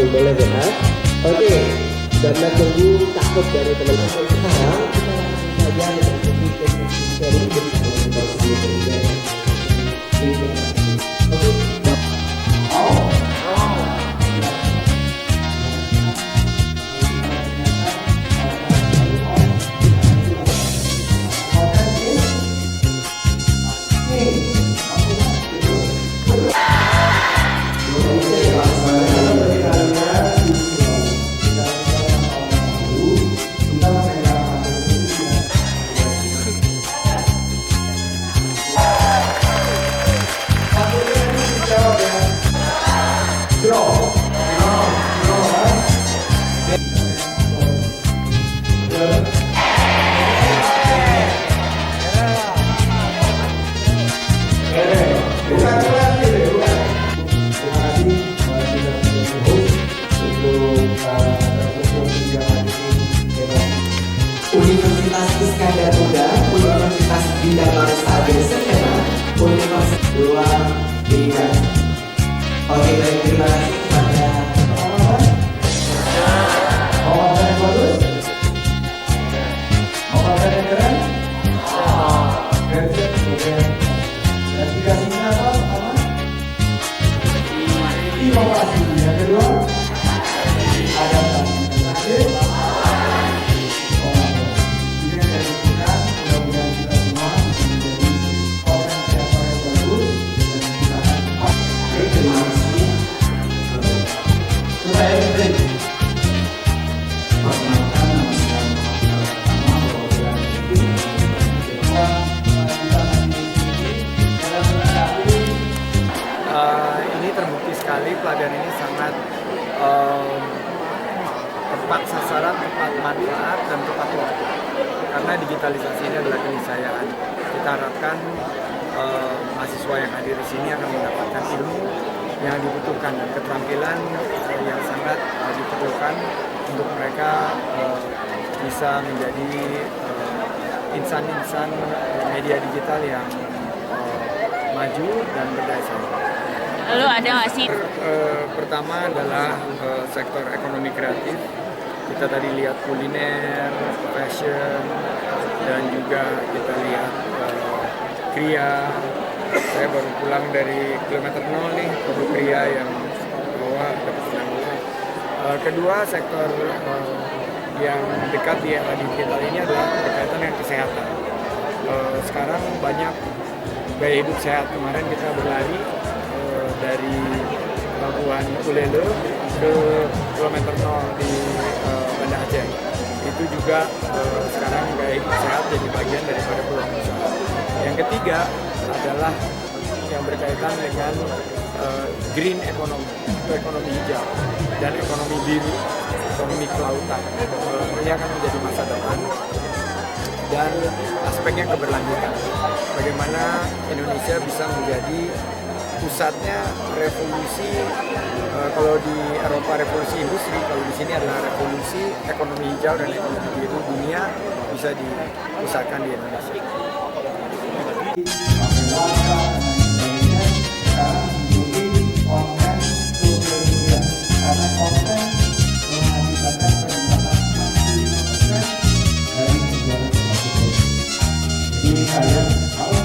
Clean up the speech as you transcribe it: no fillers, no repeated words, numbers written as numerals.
boleh ya. Oke, karena tunggu takut dari teman-teman sekarang kita langsung saja mengikuti teknik seri bersama Universitas Iskandar Muda, Universitas Bidang Lestari Sekena, Universitas 2 Oke, baik, terima kasih kepada teman-teman. Mau yang bagus? Mau yang keren? Keren, oke. Dan dikasihnya apa? Inovasi. Yang kedua, adaptasi. Terakhir, ini terbukti sekali pelatihan ini sangat tepat sasaran, tepat manfaat, dan tepat waktu. Karena digitalisasi ini adalah keniscayaan. Kita harapkan mahasiswa yang hadir di sini akan mendapatkan ilmu yang dibutuhkan dan keterampilan yang sangat diperlukan untuk mereka bisa menjadi insan-insan media digital yang maju dan berdaya saing. Lalu ada nggak sih? Pertama adalah sektor ekonomi kreatif. Kita tadi lihat kuliner, fashion, dan juga kita lihat kria. Saya baru pulang dari kilometer 0 nih, baru kria yang bawa dapat penanggulan. Kedua, sektor yang dekat di era digital ini adalah berkaitan dengan kesehatan. Sekarang banyak gaya hidup sehat. Kemarin kita berlari dari Pelabuhan Ulele ke kilometer 0 di Banda Aceh. Itu juga sekarang gaya hidup sehat jadi bagian daripada peluang usaha. Yang ketiga adalah yang berkaitan dengan green economy, itu ekonomi hijau dan ekonomi biru, ekonomi kelautan. Ini akan menjadi masa depan dan aspeknya keberlanjutan. Bagaimana Indonesia bisa menjadi pusatnya revolusi, kalau di Eropa revolusi industri, kalau di sini adalah revolusi ekonomi hijau dan ekonomi biru. Dunia bisa dipusatkan di Indonesia. Ini saya kalau